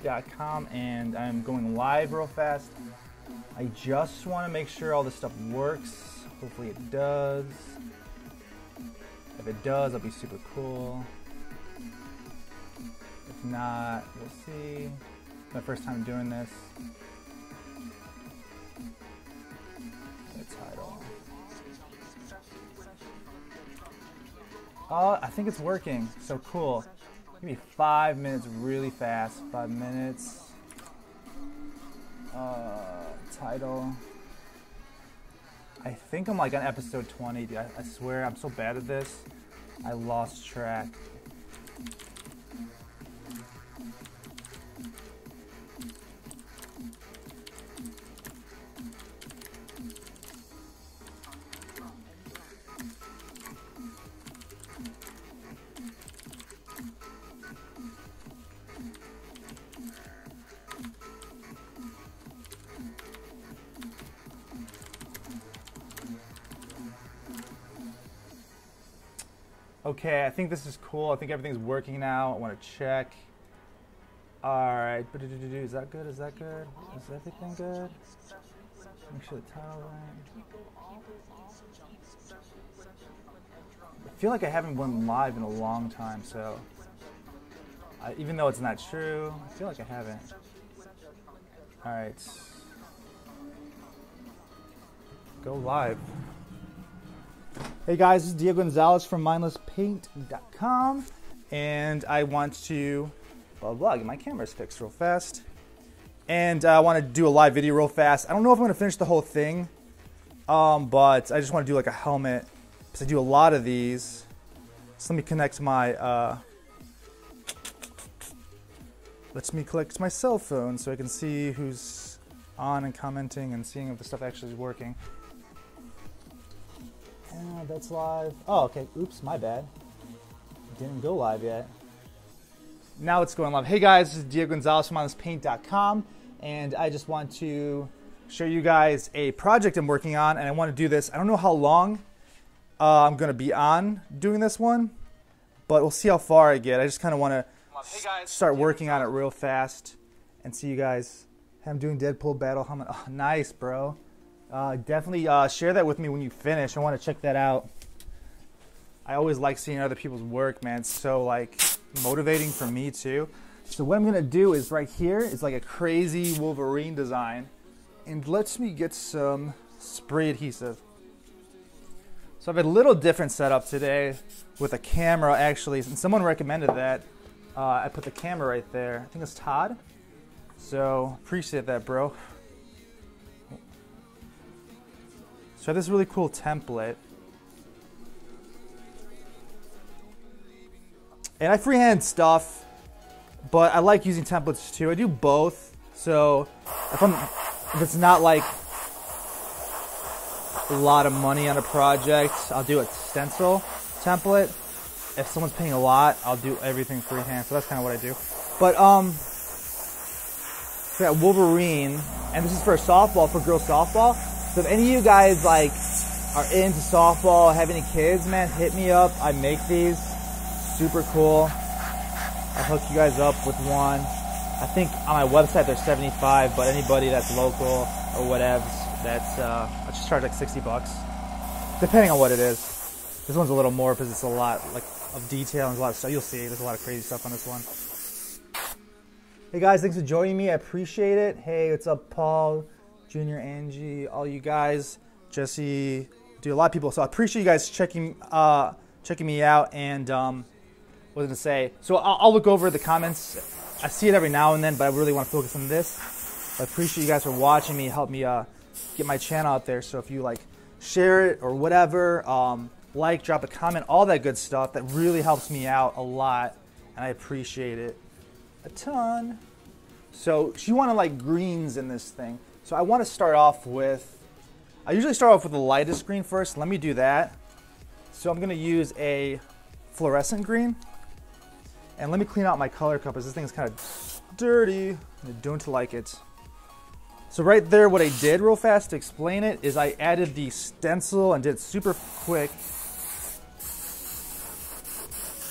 ESP.com, and I'm going live real fast. I just want to make sure all this stuff works. Hopefully it does. If it does, that'll be super cool. If not, we'll see. It's my first time doing this. The title. Oh, I think it's working. So cool. Give me 5 minutes really fast. 5 minutes. Title. I think I'm like on episode 20, dude. I swear I'm so bad at this. I lost track. Okay, I think this is cool. I think everything's working now. I want to check. Alright, is that good? Is that good? Is everything good? Make sure the title right. I feel like I haven't went live in a long time, so even though it's not true, I feel like I haven't. Alright. Go live. Hey guys, this is Diego Gonzalez from mindlesspaint.com, and I want to get my cameras fixed real fast. And I want to do a live video real fast. I don't know if I'm going to finish the whole thing, but I just want to do like a helmet, because I do a lot of these. So let me connect my my cell phone so I can see who's on and commenting and seeing if the stuff actually is working. Yeah, that's live. Oh, okay. Oops, my bad. Didn't go live yet. Now it's going live. Hey guys, this is Diego Gonzalez from mindlesspaint.com, and I just want to show you guys a project I'm working on, and I want to do this. I don't know how long I'm going to be on doing this one, but we'll see how far I get. I just kind of want to start working on it real fast and see you guys. Hey, I'm doing Deadpool Battle Helmet. Oh, nice, bro. Definitely share that with me when you finish. I want to check that out. I always like seeing other people's work, man. It's so like motivating for me too. So what I'm gonna do is right here is like a crazy Wolverine design, and lets me get some spray adhesive. So I have a little different setup today with a camera actually, and someone recommended that. I put the camera right there. I think it's Todd. So appreciate that, bro. So I have this really cool template. And I freehand stuff, but I like using templates too. I do both. So if it's not like a lot of money on a project, I'll do a stencil template. If someone's paying a lot, I'll do everything freehand. So that's kind of what I do. But so that Wolverine, and this is for softball, for girls softball. So if any of you guys like are into softball, have any kids, man, hit me up. I make these. Super cool. I'll hook you guys up with one. I think on my website they're $75, but anybody that's local or whatever, that's I just charge like $60, depending on what it is. This one's a little more because it's a lot like of detail and a lot of stuff. You'll see there's a lot of crazy stuff on this one. Hey guys, thanks for joining me. I appreciate it. Hey, what's up, Paul, Junior, Angie, all you guys, Jesse, do a lot of people. So I appreciate you guys checking me out. And what was I gonna say? So I'll look over the comments. I see it every now and then, but I really want to focus on this. I appreciate you guys for watching me, help me get my channel out there. So if you like share it or whatever, drop a comment, all that good stuff, that really helps me out a lot, and I appreciate it a ton. So you want to like greens in this thing. So I want to start off with, I usually start off with the lightest green first. Let me do that. So I'm going to use a fluorescent green. And let me clean out my color cup, because this thing is kind of dirty. I don't like it. So right there, what I did real fast to explain it is I added the stencil and did it super quick.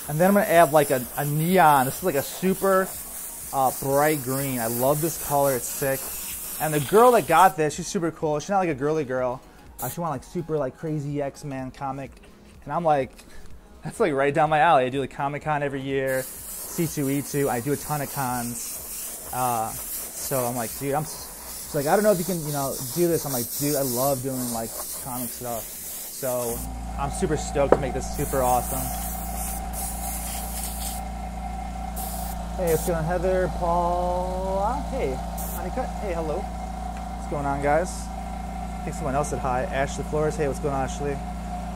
And then I'm going to add like a neon. This is like a super bright green. I love this color, it's sick. And the girl that got this, she's super cool. She's not like a girly girl. She wanted like super like crazy X-Men comic. And I'm like, that's like right down my alley. I do like Comic-Con every year, C2E2. I do a ton of cons. So I'm like, dude, she's like, I don't know if you can, you know, do this. I'm like, dude, I love doing like comic stuff. So I'm super stoked to make this super awesome. Hey, what's going on, Heather, Paul? Hey, Honeycut. Hey, hello. What's going on, guys? I think someone else said hi. Ashley Flores. Hey, what's going on, Ashley?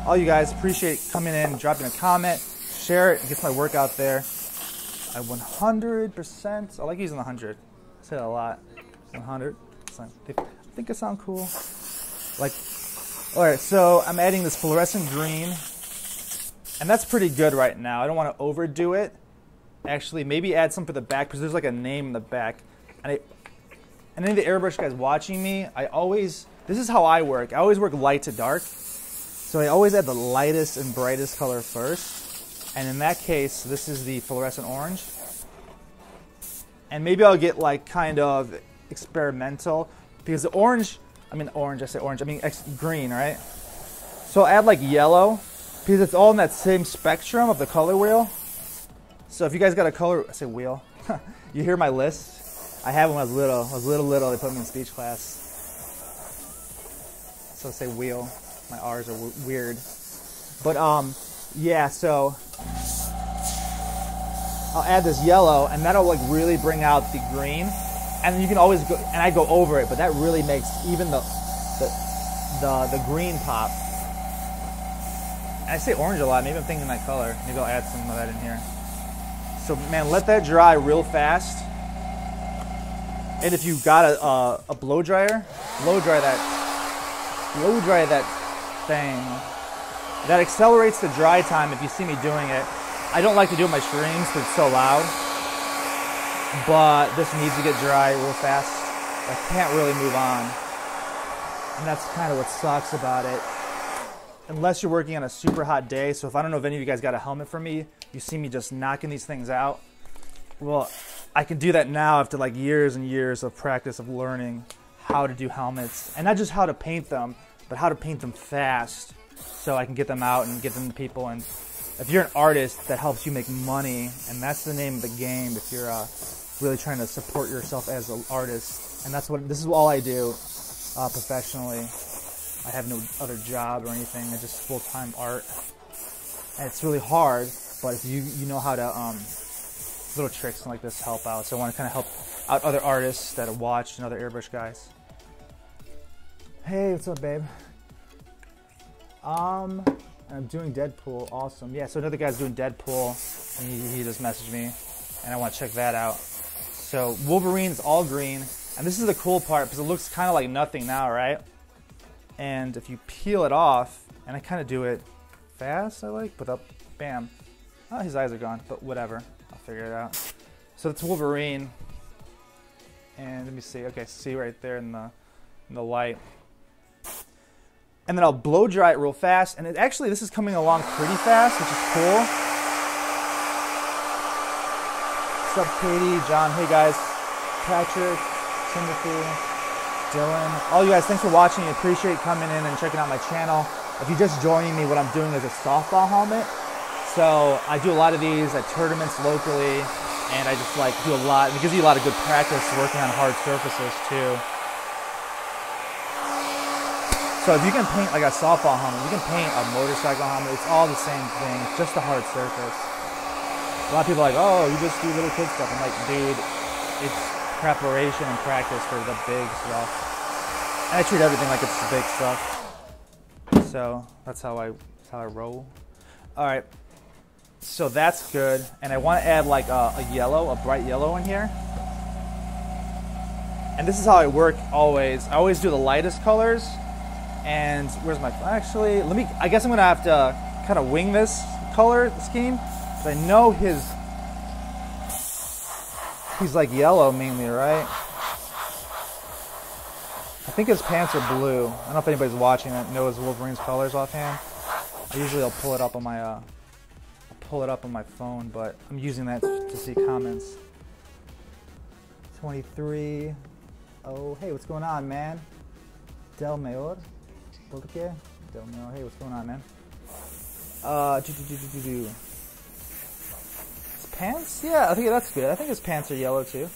All you guys, appreciate coming in, dropping a comment, share it, get my work out there. I 100%. I like using the 100. I say that a lot. 100%. I think it sounds cool. Like, all right. So I'm adding this fluorescent green, and that's pretty good right now. I don't want to overdo it. Actually, maybe add some for the back because there's like a name in the back. And any of the airbrush guys watching me, this is how I work. I always work light to dark. So I always add the lightest and brightest color first. And in that case, this is the fluorescent orange. And maybe I'll get like kind of experimental because the orange, I mean green, right? So I'll add like yellow because it's all in that same spectrum of the color wheel. So if you guys got a color, I say wheel, you hear my list? I had when I was little. I was little, they put me in speech class. So I say wheel. My R's are weird. But yeah, so I'll add this yellow and that'll like really bring out the green. And then you can always go, and I go over it, but that really makes even the green pop. And I say orange a lot, maybe I'm thinking that color. Maybe I'll add some of that in here. So man, let that dry real fast. And if you've got a blow dryer, blow dry that thing. That accelerates the dry time if you see me doing it. I don't like to do it with my strings because it's so loud. But this needs to get dry real fast. I can't really move on. And that's kind of what sucks about it. Unless you're working on a super hot day. So if I don't know if any of you guys got a helmet for me, you see me just knocking these things out. Well, I can do that now after like years and years of practice of learning how to do helmets. And not just how to paint them, but how to paint them fast so I can get them out and get them to people. And if you're an artist, that helps you make money. And that's the name of the game if you're really trying to support yourself as an artist. And this is all I do professionally. I have no other job or anything. I just full-time art. And it's really hard, but if you know how to, little tricks like this help out. So I want to kind of help out other artists that have watched and other airbrush guys. Hey, what's up, babe? I'm doing Deadpool. Awesome. Yeah, so another guy's doing Deadpool, and he just messaged me, and I want to check that out. So Wolverine's all green, and this is the cool part because it looks kind of like nothing now, right? And if you peel it off, and I kind of do it fast, but up, bam. Oh, his eyes are gone, but whatever. I'll figure it out. So it's Wolverine, and let me see. Okay, see right there in the light. And then I'll blow dry it real fast. And actually, this is coming along pretty fast, which is cool. What's up, Katie, John? Hey, guys. Patrick, Timothy, Dylan. All you guys, thanks for watching. I appreciate coming in and checking out my channel. If you're just joining me, what I'm doing is a softball helmet. So I do a lot of these at tournaments locally. And I just do a lot. It gives you a lot of good practice working on hard surfaces, too. So if you can paint like a softball helmet, you can paint a motorcycle helmet. It's all the same thing. It's just a hard surface. A lot of people are like, oh, you just do little kid stuff. I'm like, dude, it's preparation and practice for the big stuff. And I treat everything like it's the big stuff. So that's how I roll. All right. So that's good. And I want to add like a yellow, a bright yellow in here. And this is how I work always. I always do the lightest colors. And where's my, actually, I guess I'm going to have to kind of wing this color scheme. Because I know he's like yellow mainly, right? I think his pants are blue. I don't know if anybody's watching that knows Wolverine's colors offhand. I'll pull it up on my phone, but I'm using that to see comments. 23. Oh, hey, what's going on, man? Del Mayor. Del Mayor. Hey, what's going on, man? His pants? Yeah, I think that's good. I think his pants are yellow too.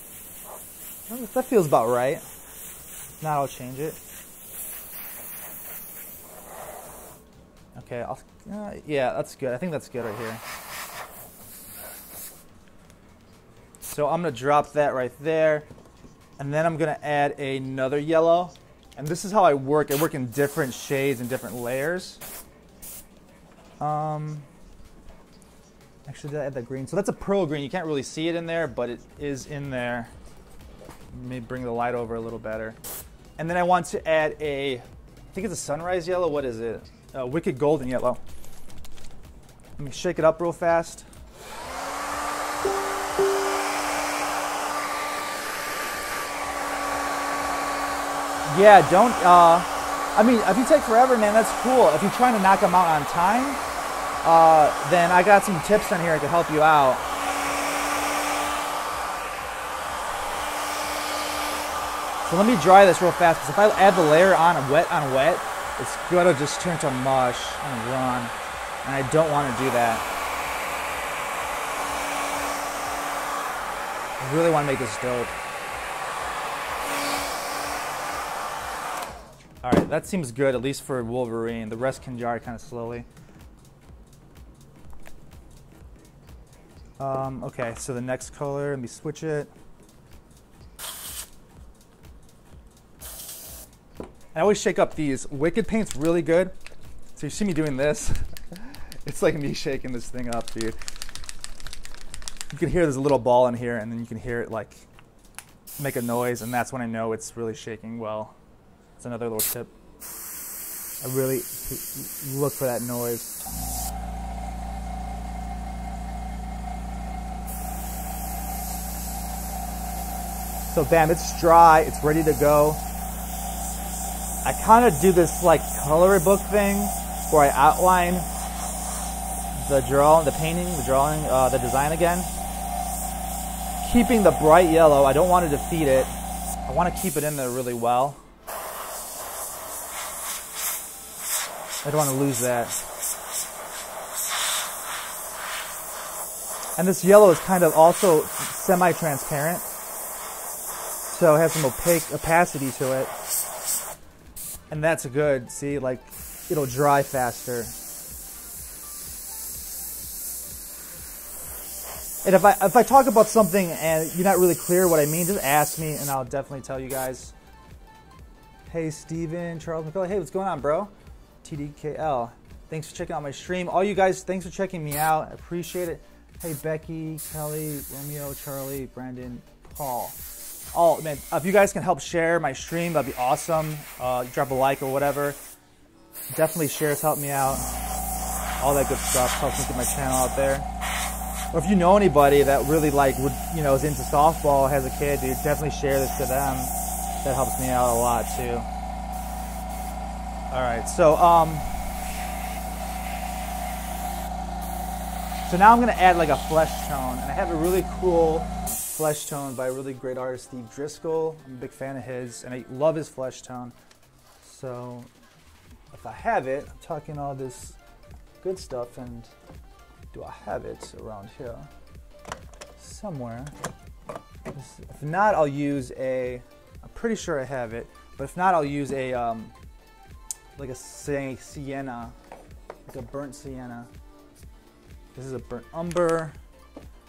That feels about right. If not, I'll change it. Okay, yeah, that's good. I think that's good right here. So I'm gonna drop that right there, and then I'm gonna add another yellow. And this is how I work. I work in different shades and different layers. Actually, did I add that green? So that's a pearl green. You can't really see it in there, but it is in there. Let me bring the light over a little better. And then I want to add I think it's a sunrise yellow. What is it? Wicked golden yellow. Let me shake it up real fast. Yeah, don't, I mean, if you take forever, man, that's cool. If you're trying to knock them out on time, then I got some tips on here to help you out. So let me dry this real fast, because if I add the layer on wet, it's gonna just turn to mush and run, and I don't want to do that. I really want to make this dope. All right, that seems good, at least for Wolverine. The rest can dry kind of slowly. Okay, so the next color, let me switch it. I always shake up these. Wicked paint's really good. So you see me doing this. It's like me shaking this thing up, dude. You can hear there's a little ball in here, and then you can hear it like make a noise, and that's when I know it's really shaking well. That's another little tip. I really look for that noise. So bam, it's dry, it's ready to go. I kind of do this like coloring book thing where I outline the painting, the design again. Keeping the bright yellow, I don't want to defeat it. I want to keep it in there really well. I don't want to lose that. And this yellow is kind of also semi-transparent. So it has some opacity to it. And that's good, see, like, it'll dry faster. And if I talk about something and you're not really clear what I mean, just ask me and I'll definitely tell you guys. Hey, Steven, Charles McCullough, hey, what's going on, bro? TDKL, thanks for checking out my stream. All you guys, thanks for checking me out. I appreciate it. Hey, Becky, Kelly, Romeo, Charlie, Brandon, Paul. Oh man, if you guys can help share my stream, that'd be awesome. Drop a like or whatever. Definitely shares help me out. All that good stuff helps me get my channel out there. Or if you know anybody that really is into softball, has a kid, dude, definitely share this to them. That helps me out a lot too. All right, so now I'm gonna add like a flesh tone, and I have a really cool flesh tone by a really great artist, Steve Driscoll. I'm a big fan of his, and I love his flesh tone. So if I have it, I'm talking all this good stuff, and do I have it around here somewhere? If not, I'll use I'm pretty sure I have it, but if not, I'll use like a sienna, like a burnt sienna. This is a burnt umber,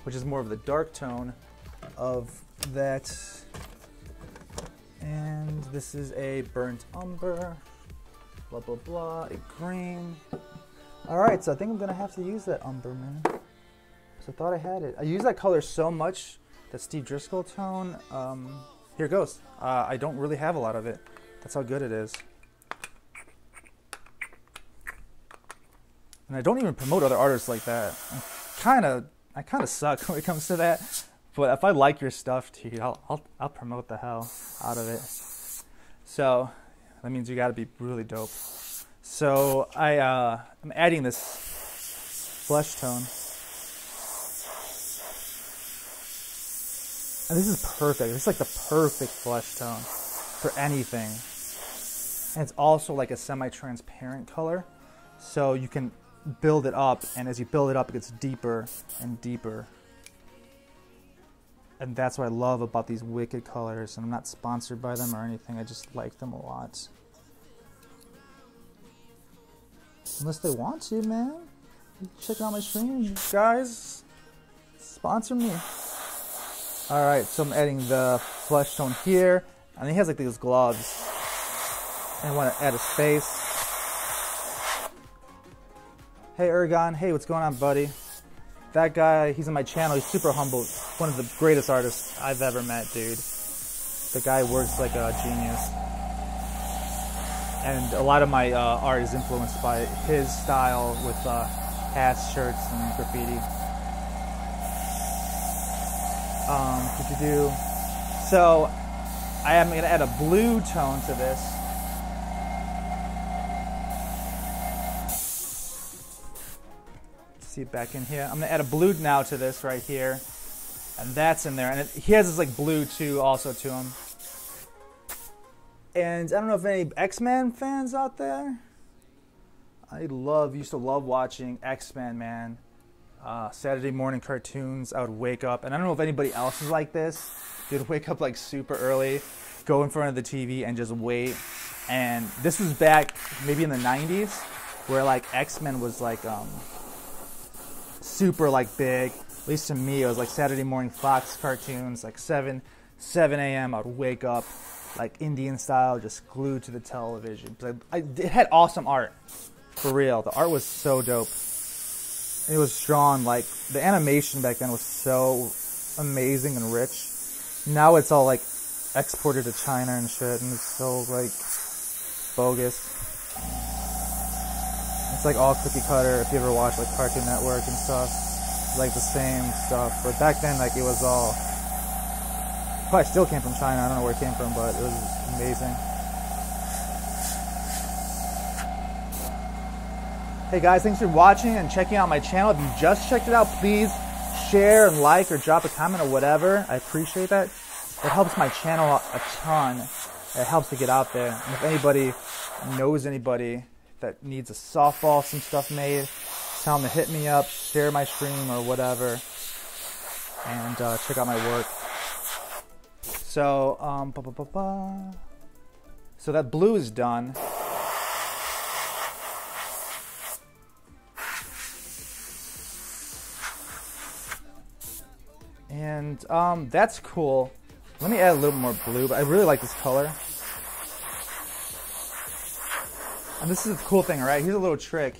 which is more of the dark tone of that. And this is a burnt umber, blah, blah, blah, a green. All right, so I think I'm gonna have to use that umber, man. So I thought I had it. I use that color so much, that Steve Driscoll tone. Here it goes. I don't really have a lot of it. That's how good it is. And I don't even promote other artists like that. I kind of suck when it comes to that. But if I like your stuff, dude, I'll promote the hell out of it. So that means you got to be really dope. So I'm adding this flesh tone. And this is perfect. This is like the perfect flesh tone for anything. And it's also like a semi-transparent color. So you can build it up, and as you build it up, it gets deeper and deeper. And that's what I love about these Wicked colors. And I'm not sponsored by them or anything. I just like them a lot. Unless they want to, man. Check out my stream, guys. Sponsor me. Alright, so I'm adding the flesh tone here. And he has like these gloves. And I want to add his face. Hey Ergon, hey, what's going on, buddy? That guy, he's on my channel. He's super humble. One of the greatest artists I've ever met, dude. The guy works like a genius. And a lot of my art is influenced by his style with hats, shirts, and graffiti. So I am going to add a blue tone to this. See it back in here. I'm going to add a blue now to this right here. And that's in there. And he has this like blue too also to him. And I don't know if any X-Men fans out there. I used to love watching X-Men, man. Saturday morning cartoons, I would wake up. And I don't know if anybody else is like this. You'd wake up like super early, go in front of the TV and just wait. And this was back maybe in the 90s where like X-Men was like super like big. At least to me, it was like Saturday morning Fox cartoons, like 7 a.m. I would wake up like Indian style, just glued to the television. It had awesome art, for real. The art was so dope. It was drawn, like, the animation back then was so amazing and rich. Now it's all like exported to China and shit, and it's so like bogus. It's like all cookie cutter. If you ever watch like Cartoon Network and stuff, it's like the same stuff. But back then, like, it was all, probably still came from China. I don't know where it came from, but it was amazing. Hey guys, thanks for watching and checking out my channel. If you just checked it out, please share and like or drop a comment or whatever. I appreciate that. It helps my channel a ton. It helps to get out there. And if anybody knows anybody that needs a softball, some stuff made, tell them to hit me up, share my stream or whatever, and check out my work. So, so that blue is done. And that's cool. Let me add a little more blue, but I really like this color. And this is the cool thing, right? Here's a little trick.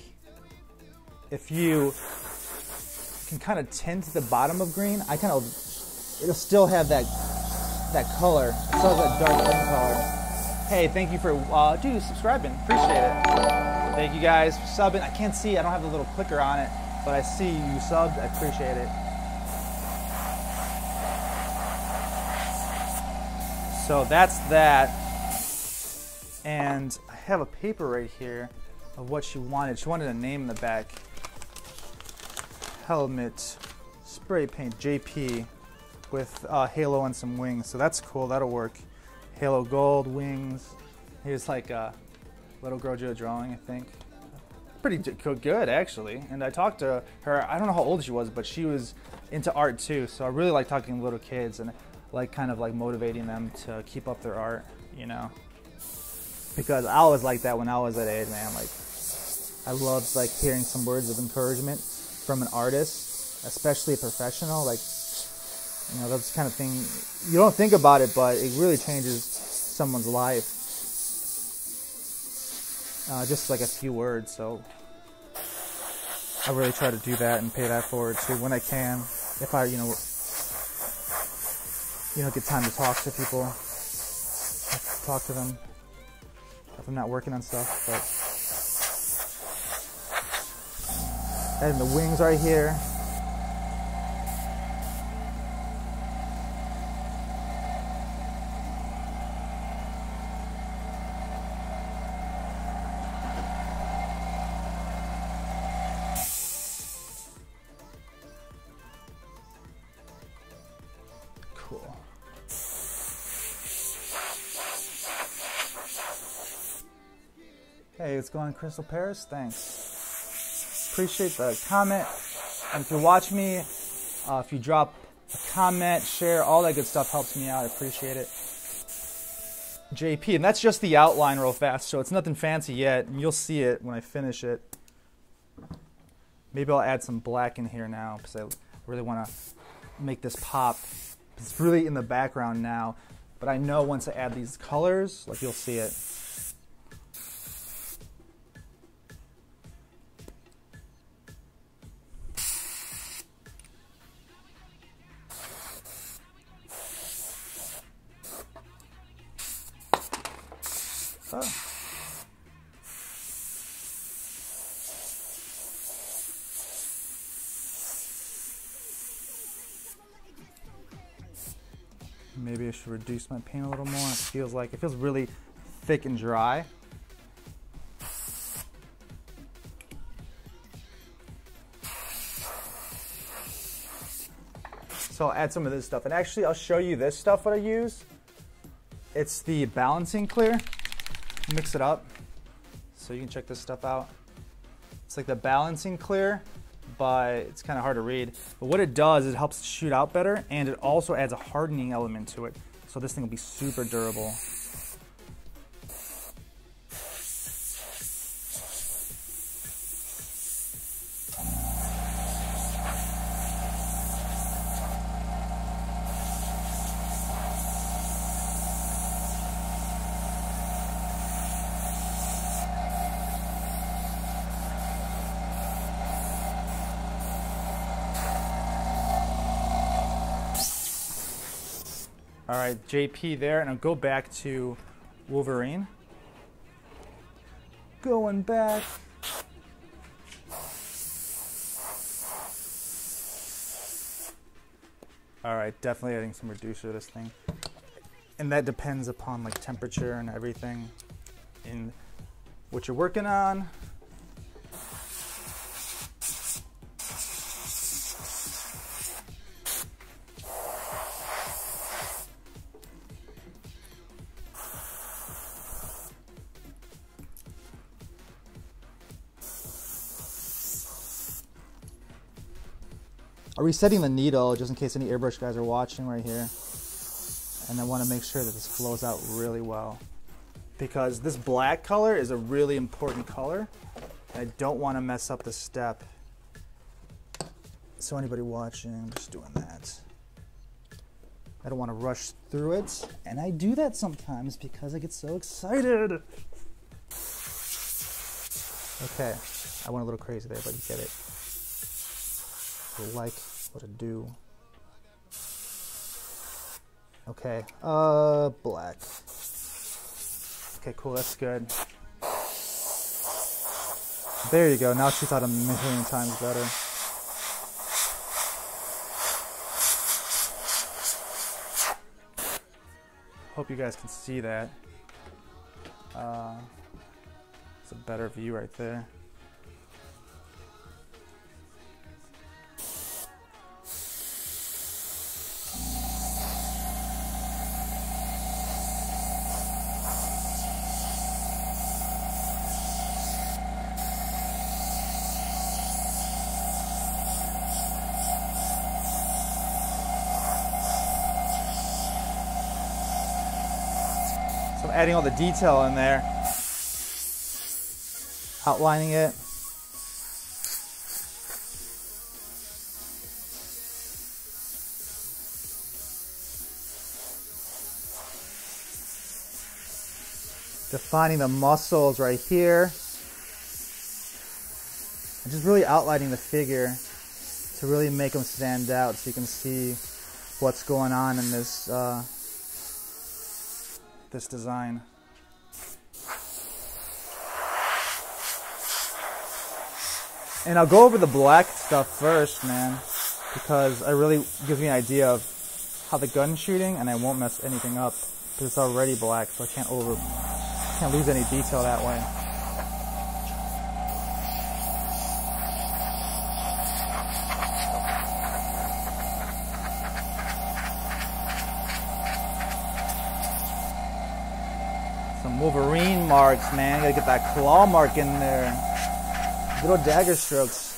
If you can kind of tint the bottom of green, it'll still have that color. It still has that dark green color. Hey, thank you for subscribing. Appreciate it. Thank you guys for subbing. I can't see, I don't have the little clicker on it, but I see you subbed. I appreciate it. So that's that. And I have a paper right here of what she wanted. She wanted a name in the back. Helmet, spray paint, JP, with halo and some wings. So that's cool, that'll work. Halo gold, wings. Here's like a little girl Joe drawing, I think. Pretty good, actually. And I talked to her, I don't know how old she was, but she was into art too. So I really like talking to little kids and like kind of like motivating them to keep up their art, you know? Because I always liked that when I was that age, man. Like, I loved like hearing some words of encouragement from an artist, especially a professional. Like, you know, that's the kind of thing, you don't think about it, but it really changes someone's life. Just like a few words, so I really try to do that and pay that forward too when I can. If I, get time to talk to people, talk to them if I'm not working on stuff. But adding the wings right here. Cool. Hey, what's going on, Crystal Paris? Thanks. Appreciate the comment. And if you're watching me, if you drop a comment, share, all that good stuff helps me out. I appreciate it. JP, and that's just the outline real fast, so it's nothing fancy yet, and you'll see it when I finish it. Maybe I'll add some black in here now because I really want to make this pop. It's really in the background now, but I know once I add these colors, like, you'll see it. Oh. Maybe I should reduce my paint a little more. It feels really thick and dry. So I'll add some of this stuff. And actually, I'll show you this stuff, what I use. It's the balancing clear. Mix it up so you can check this stuff out. It's like the balancing clear, but it's kind of hard to read. But what it does is it helps shoot out better, and it also adds a hardening element to it. So this thing will be super durable. All right, JP there, and I'll go back to Wolverine. Going back. All right, definitely adding some reducer to this thing. And that depends upon like temperature and everything in what you're working on. Resetting the needle just in case any airbrush guys are watching right here, and I want to make sure that this flows out really well because this black color is a really important color and I don't want to mess up the step. So anybody watching, I'm just doing that. I don't want to rush through it, and I do that sometimes because I get so excited. Okay, I went a little crazy there, but you get it. Like what to do. Okay, black. Okay, cool, that's good. There you go, now she thought a million times better. Hope you guys can see that. It's a better view right there. So I'm adding all the detail in there, outlining it. Defining the muscles right here. And just really outlining the figure to really make them stand out so you can see what's going on in this this design. And I'll go over the black stuff first, man, because it really gives me an idea of how the gun's shooting, and I won't mess anything up because it's already black, so I can't lose any detail that way. Some Wolverine marks, man. Gotta get that claw mark in there. Little dagger strokes.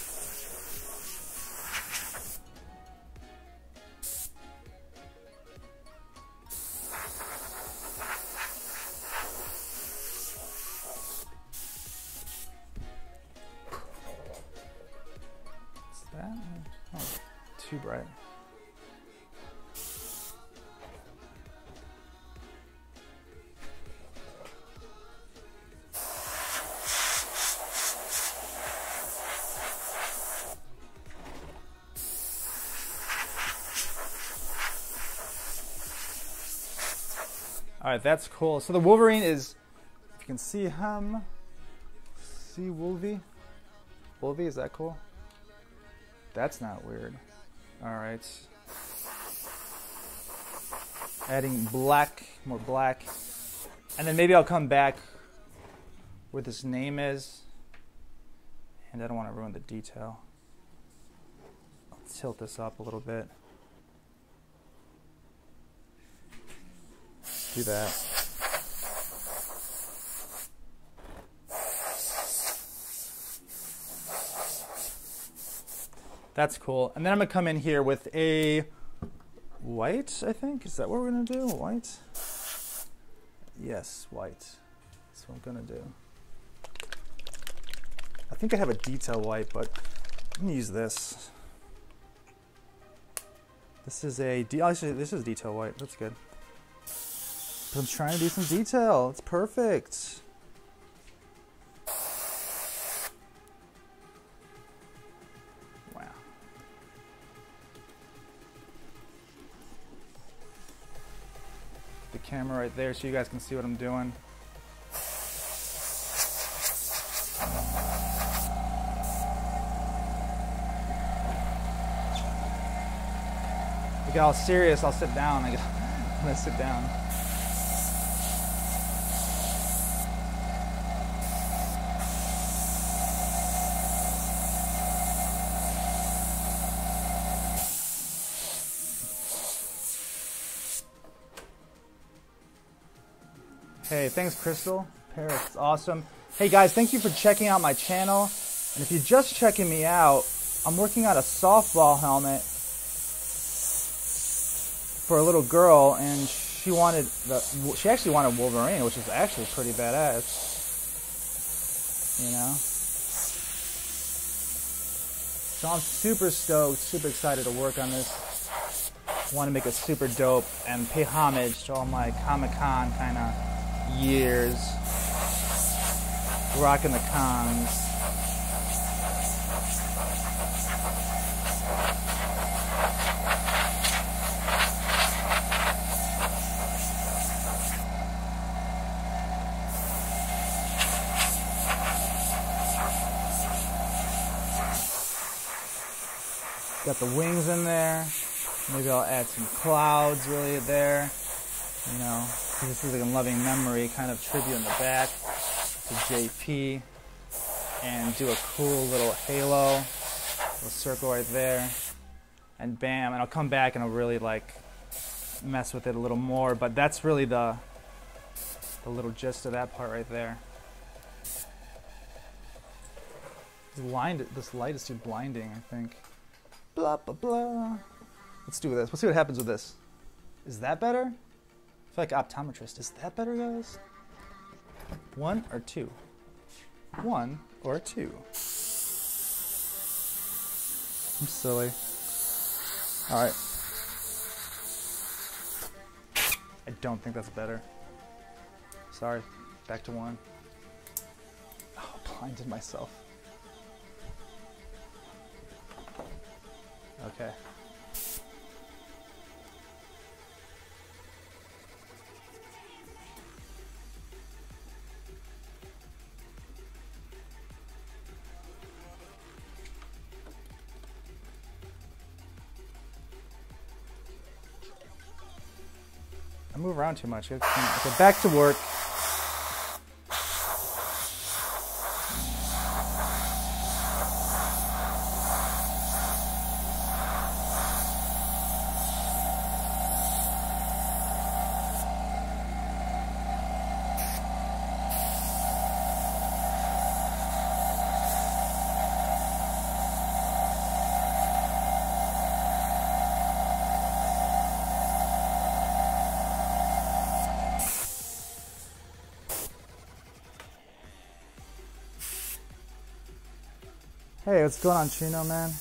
What's that? Oh, too bright. All right, that's cool. So the Wolverine is, if you can see him, see Wolvie? Wolvie, is that cool? That's not weird. All right. Adding black, more black. And then maybe I'll come back where this name is. And I don't want to ruin the detail. I'll tilt this up a little bit. Do that. That's cool. And then I'm gonna come in here with a white, I think. Is that what we're gonna do? White? Yes, white. That's what I'm gonna do. I think I have a detail white, but I'm gonna use this. This is actually, this is detail white. That's good. I'm trying to do some detail. It's perfect. Wow. The camera right there so you guys can see what I'm doing. Look how serious. I'll sit down. I'm gonna sit down. Hey, thanks, Crystal. Paris, it's awesome. Hey guys, thank you for checking out my channel. And if you're just checking me out, I'm working on a softball helmet for a little girl, and she actually wanted Wolverine, which is actually pretty badass. You know? So I'm super stoked, super excited to work on this. Want to make it super dope and pay homage to all my Comic-Con kind of years, rocking the cons. Got the wings in there. Maybe I'll add some clouds really there, you know. This is like a loving memory kind of tribute in the back to JP, and do a cool little halo, little circle right there, and bam, and I'll come back and I'll really like mess with it a little more, but that's really the little gist of that part right there. This light is too blinding, I think. Blah, blah, blah. Let's do this. Let's see what happens with this. Is that better? I feel like optometrist. Is that better, guys? 1 or 2? 1 or 2? I'm silly. Alright. I don't think that's better. Sorry. Back to 1. Oh, blinded myself. Okay. I move around too much. Okay, back to work. Hey, what's going on, Chino, man?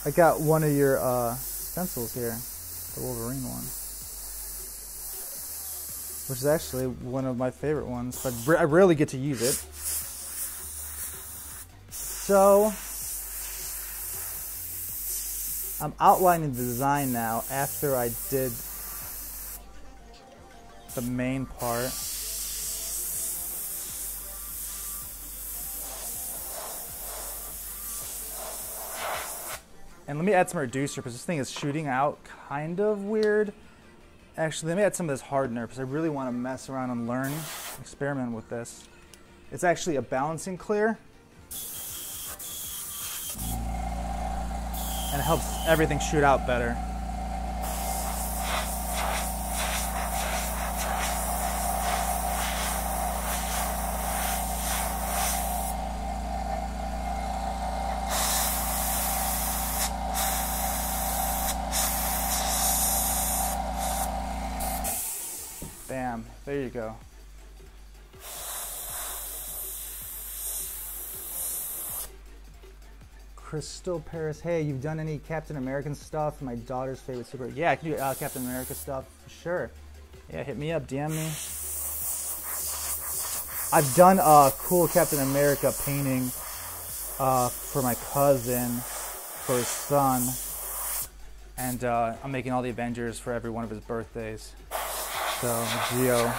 I got one of your stencils here, the Wolverine one, which is actually one of my favorite ones, but I rarely get to use it. So, I'm outlining the design now after I did the main part. And let me add some reducer because this thing is shooting out kind of weird. Actually, let me add some of this hardener because I really want to mess around and learn, experiment with this. It's actually a balancing clear. And it helps everything shoot out better. Bam, there you go. Crystal Paris, hey, you've done any Captain American stuff? My daughter's favorite superhero. Yeah, I can do Captain America stuff, for sure. Yeah, hit me up, DM me. I've done a cool Captain America painting for my cousin, for his son. And I'm making all the Avengers for every one of his birthdays. So, Gio,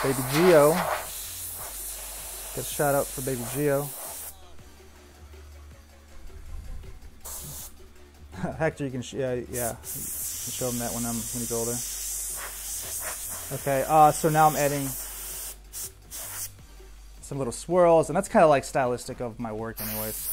baby Gio. Get a shout out for baby Gio. Hector, you can yeah, you can show him that when you go older. Okay, so now I'm adding some little swirls, and that's kind of like stylistic of my work, anyways.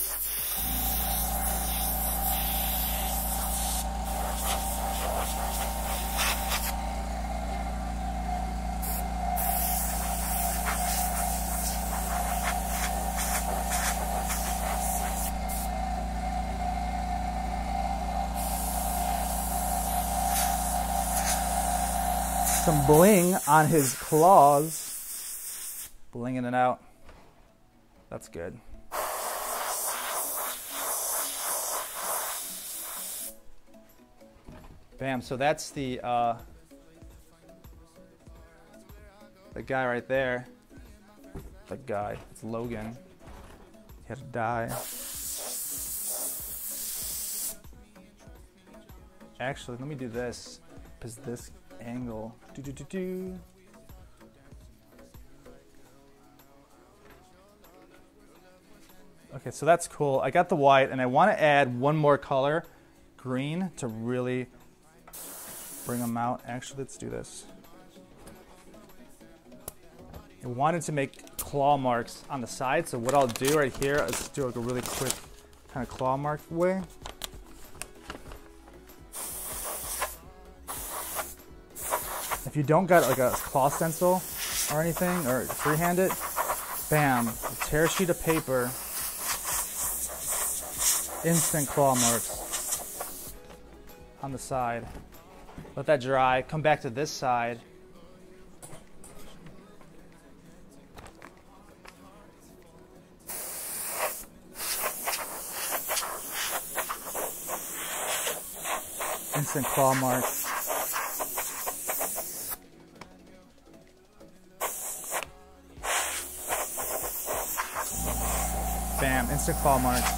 Some bling on his claws. Blinging it out. That's good. Bam, so that's the guy right there. The guy, it's Logan. He had to die. Actually, let me do this, because this angle. Okay, so that's cool. I got the white, and I want to add one more color, green, to really bring them out. Actually, let's do this. I wanted to make claw marks on the side, so what I'll do right here is do like a really quick kind of claw mark way. If you don't got like a claw stencil or anything, or freehand it, bam, tear a sheet of paper, instant claw marks on the side. Let that dry, come back to this side. Instant claw marks. Bam, instant claw marks.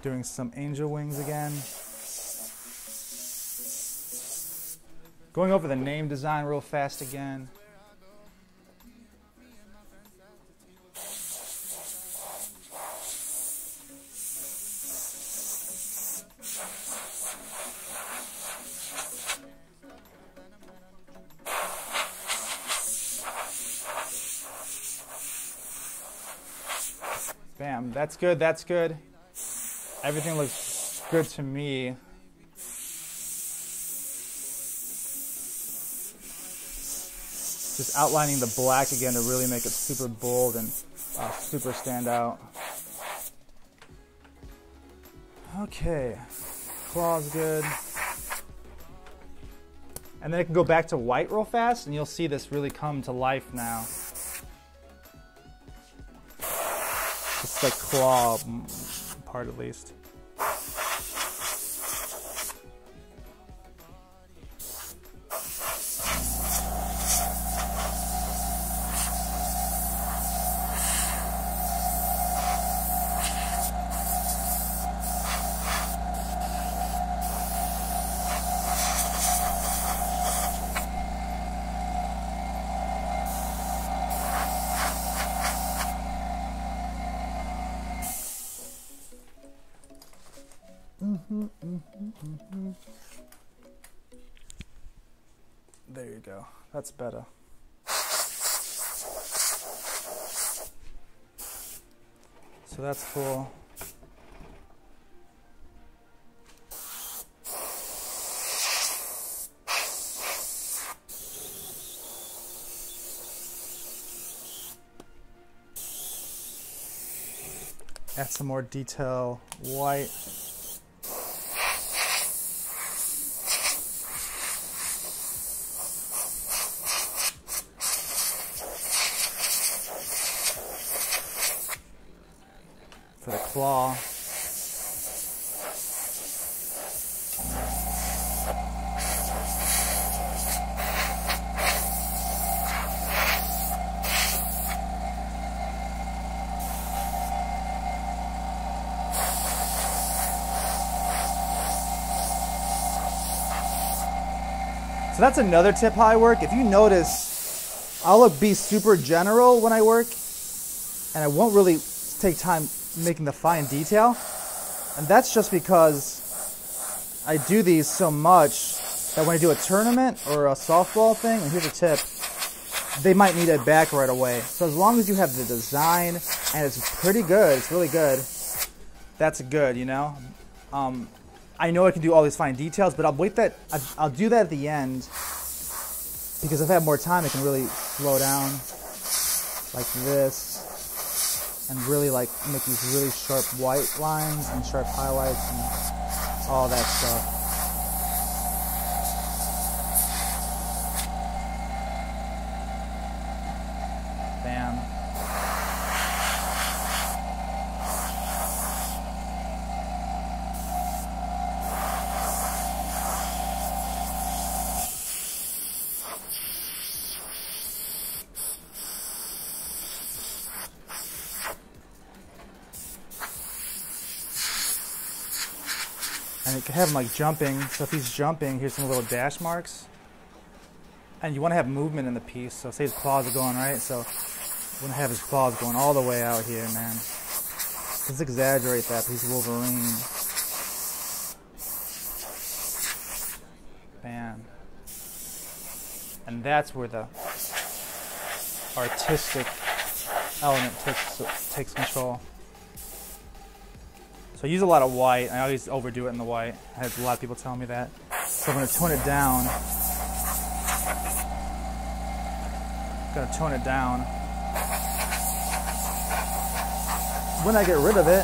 Doing some angel wings again. Going over the name design real fast again. Bam, that's good, that's good. Everything looks good to me. Just outlining the black again to really make it super bold and super stand out. Okay, claw's good. And then I can go back to white real fast and you'll see this really come to life now. It's like claw part at least. There you go. That's better. So that's cool. Add some more detail, white. For the claw. So that's another tip how I work. If you notice, I'll be super general when I work, and I won't really take time making the fine detail. And that's just because I do these so much that when I do a tournament or a softball thing, and here's a tip, they might need it back right away. So as long as you have the design and it's pretty good, it's really good, that's good, you know? I know I can do all these fine details, but I'll do that at the end, because if I have more time, I can really slow down like this and really like make these really sharp white lines and sharp highlights and all that stuff. Bam. And you can have him like jumping, so if he's jumping, here's some little dash marks. And you want to have movement in the piece, so say his claws are going right, so you want to have his claws going all the way out here, man. Let's exaggerate that, but he's Wolverine. Bam. And that's where the artistic element takes control. So I use a lot of white. I always overdo it in the white. I had a lot of people telling me that. So I'm going to tone it down. Going to tone it down. When I get rid of it,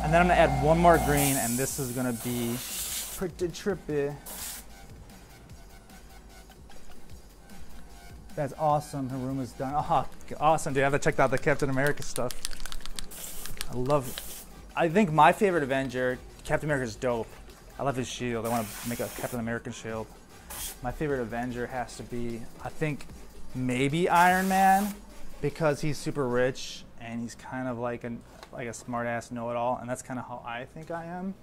and then I'm going to add one more green, and this is going to be pretty trippy. That's awesome. Haruma's done. Oh, awesome, dude. I have to check out the Captain America stuff. I love it. I think my favorite Avenger, Captain America's dope. I love his shield. I want to make a Captain American shield. My favorite Avenger has to be, I think, maybe Iron Man, because he's super rich and he's kind of like a smart-ass know-it-all, and that's kind of how I think I am,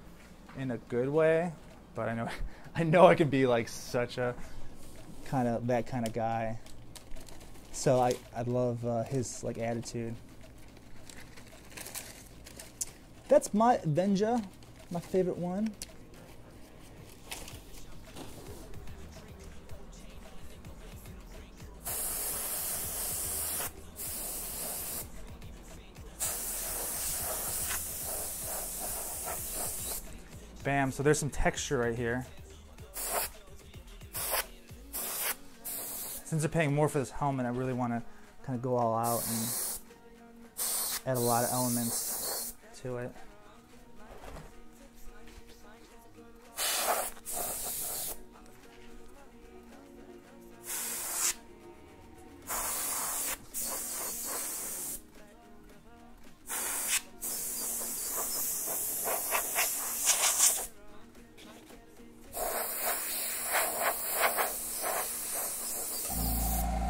in a good way. But I know I can be like such a that kind of guy. So I love his like attitude. That's my Avenger, my favorite one. Bam, so there's some texture right here. Since they're paying more for this helmet, I really want to kind of go all out and add a lot of elements to it.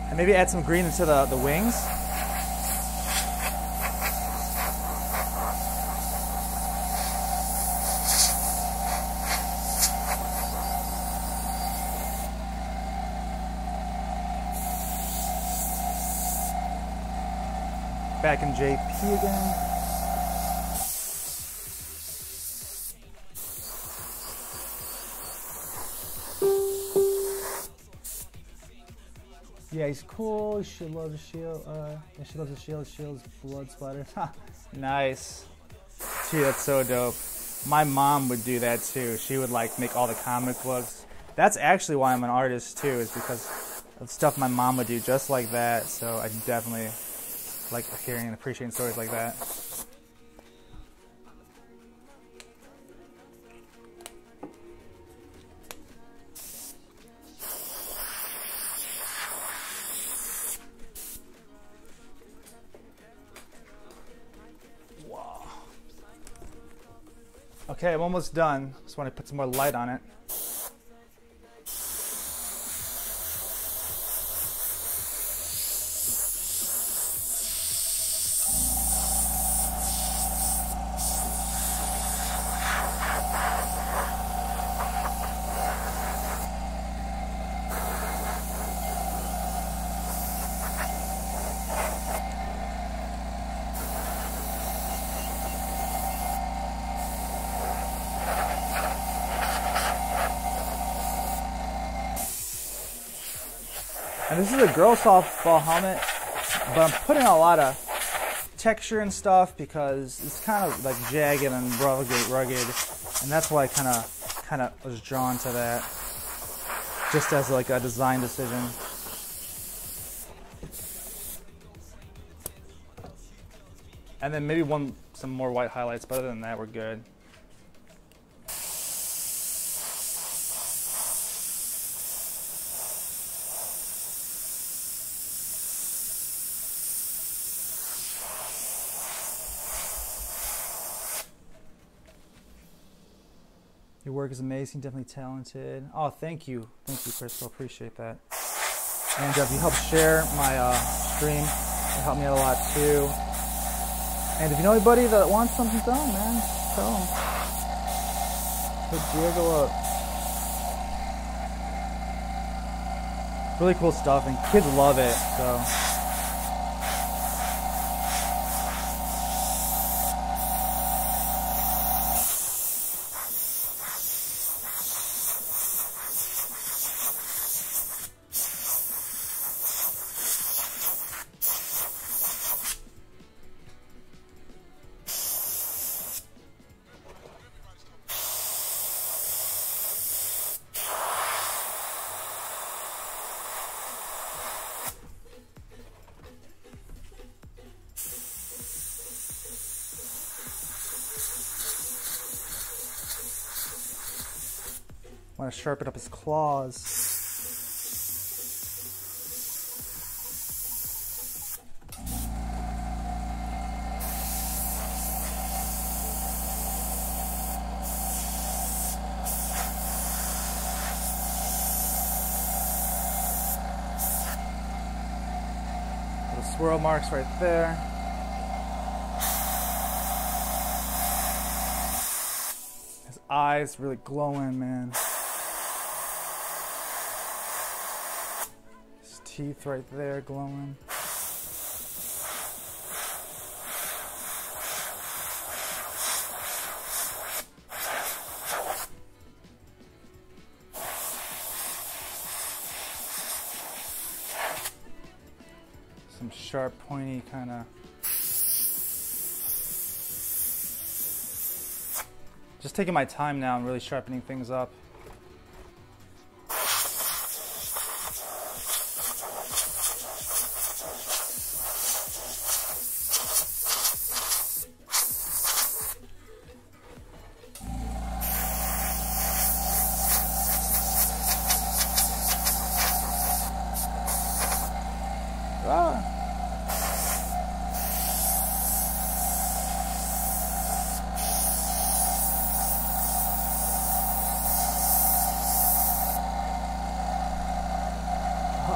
And maybe add some green into the wings. Back in JP again. Yeah, he's cool. She loves the shield. Yeah, she loves the shield. Shield's blood splatter. Nice. Gee, that's so dope. My mom would do that too. She would like make all the comic books. That's actually why I'm an artist too, is because of stuff my mom would do just like that. So I definitely like hearing and appreciating stories like that. Wow. Okay, I'm almost done. Just want to put some more light on it. And this is a girl softball helmet, but I'm putting a lot of texture and stuff because it's kind of like jagged and rugged, and that's why I kind of was drawn to that, just as like a design decision. And then maybe some more white highlights, but other than that, we're good. Your work is amazing, definitely talented. Oh, thank you, Crystal, appreciate that. And if you help share my stream, it helped me out a lot too. And if you know anybody that wants something done, man, tell them. Hit Diego up. Really cool stuff, and kids love it, so. Want to sharpen up his claws. Little swirl marks right there. His eyes really glowing, man. Teeth right there glowing. Some sharp, pointy kind of Just taking my time now and really sharpening things up.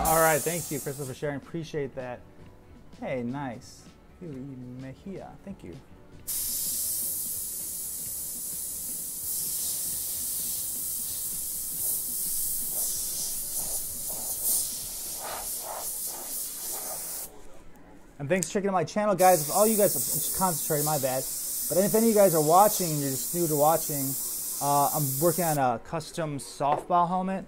All right, thank you, Crystal, for sharing. Appreciate that. Hey, nice. Mejia, thank you. And thanks for checking out my channel, guys. If all you guys, I'm concentrating, my bad. But if any of you guys are watching and you're just new to watching, I'm working on a custom softball helmet.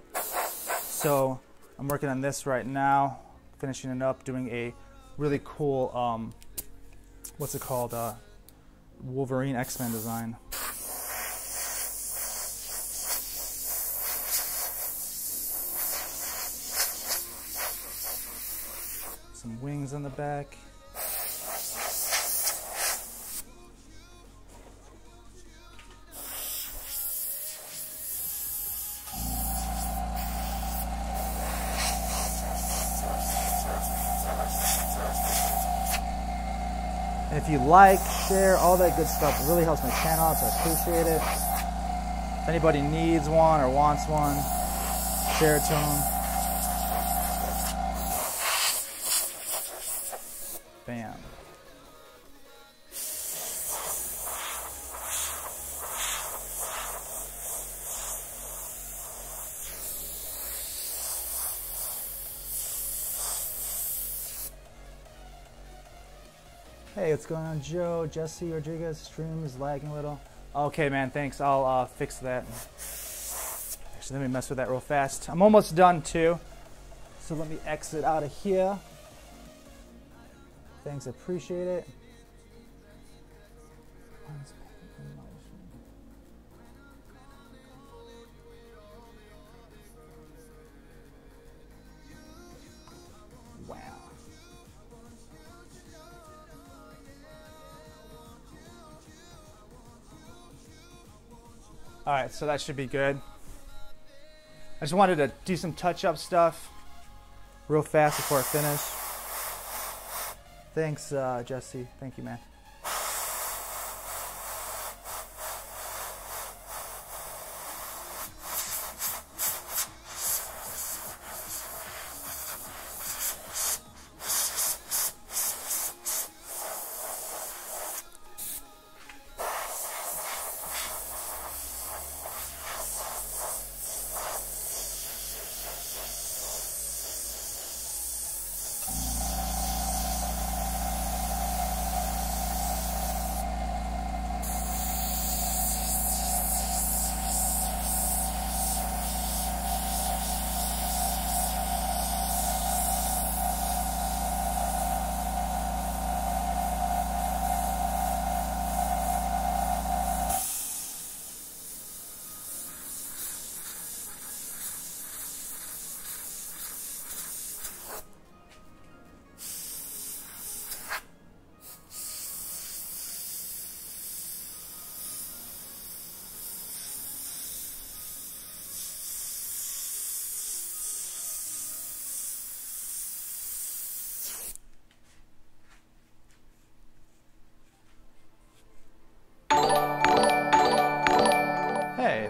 So I'm working on this right now, finishing it up, doing a really cool, what's it called, Wolverine X-Men design. Some wings on the back. And if you like, share, all that good stuff, it really helps my channel out, so I appreciate it. If anybody needs one or wants one, share it to them. Bam. Hey, what's going on, Joe? Jesse Rodriguez, stream is lagging a little. Okay, man, thanks. I'll fix that. Actually, let me mess with that real fast. I'm almost done, too. So let me exit out of here. Thanks, I appreciate it. Wow. All right, so that should be good. I just wanted to do some touch-up stuff real fast before I finish. Thanks, Jesse. Thank you, man.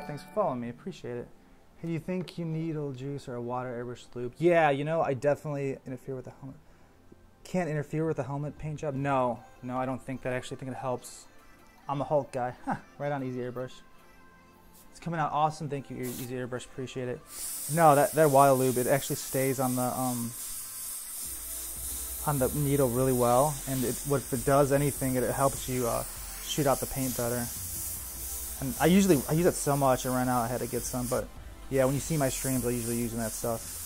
Thanks for following me. Appreciate it. Hey, do you think you needle juice or a water airbrush lube? Yeah, you know, I definitely interfere with the helmet. Can't interfere with the helmet paint job? No, I don't think that. I actually think it helps. I'm a Hulk guy. Huh, right on Easy Airbrush. It's coming out awesome. Thank you, Easy Airbrush. Appreciate it. No, that water lube, it actually stays on the needle really well, and if it does anything, it helps you shoot out the paint better. And I use it so much, I ran out, I had to get some, but yeah, when you see my streams, I'm usually using that stuff.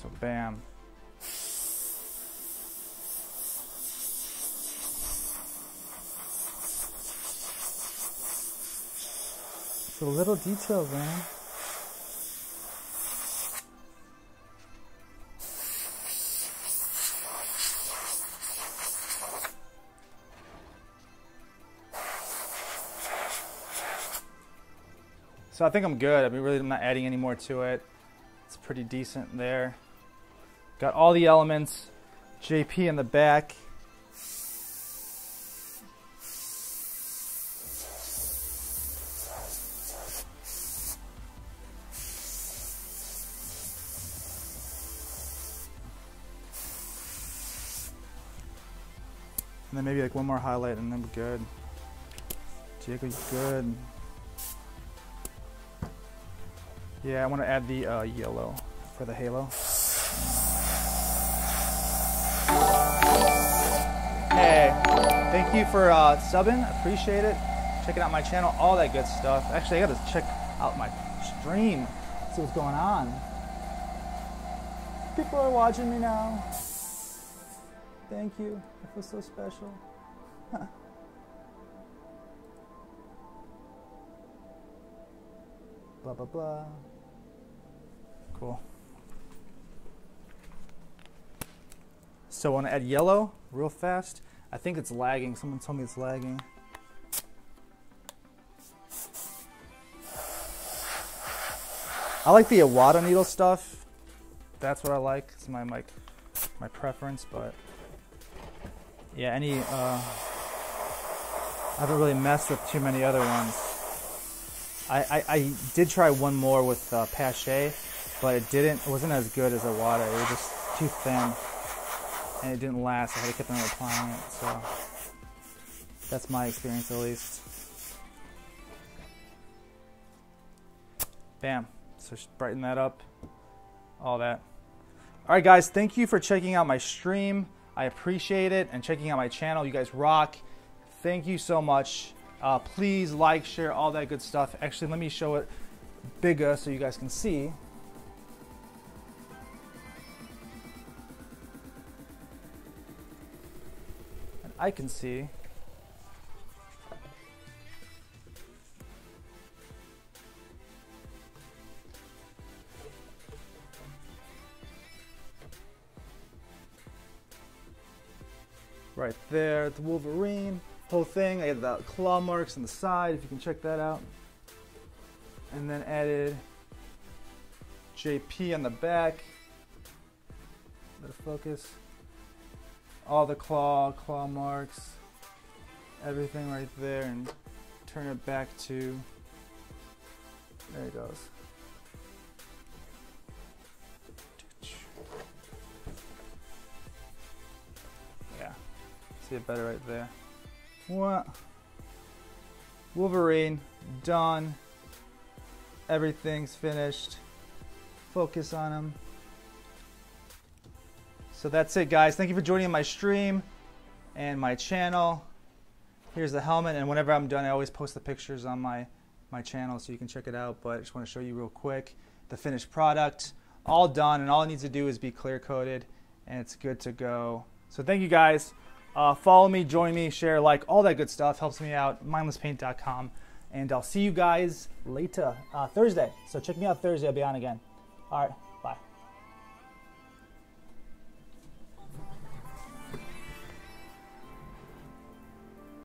So bam. The little details, man. So I think I'm good. I mean, really, I'm not adding any more to it. It's pretty decent there. Got all the elements. JP in the back. And then maybe like one more highlight and then we're good. Jacob, good. Yeah, I want to add the yellow for the halo. Hey, thank you for subbing. Appreciate it. Checking out my channel, all that good stuff. Actually, I got to check out my stream, see what's going on. People are watching me now. Thank you. I feel so special. Blah, blah, blah. Cool. So I want to add yellow real fast. I think it's lagging. Someone told me it's lagging. I like the Iwata needle stuff. That's what I like. It's my preference, but yeah, I haven't really messed with too many other ones. I did try one more with Pache, but it wasn't as good as Iwata. It was just too thin, and it didn't last. I had to keep on applying it, so that's my experience at least. Bam. So just brighten that up, all that. All right, guys, thank you for checking out my stream. I appreciate it, and checking out my channel. You guys rock. Thank you so much. Please like, share, all that good stuff. Actually, let me show it bigger so you guys can see. And I can see. Right there, the Wolverine, whole thing. I had the claw marks on the side, if you can check that out. And then added JP on the back. Let it focus. All the claw marks, everything right there, and turn it back to, there it goes. See it better right there. What? Wolverine, done. Everything's finished. Focus on him. So that's it, guys. Thank you for joining my stream and my channel. Here's the helmet, and whenever I'm done, I always post the pictures on my channel so you can check it out, but I just want to show you real quick the finished product. All done, and all it needs to do is be clear coated, and it's good to go. So thank you, guys. Follow me, join me, share, like, all that good stuff. Helps me out. Mindlesspaint.com. And I'll see you guys later, Thursday. So check me out Thursday. I'll be on again. All right.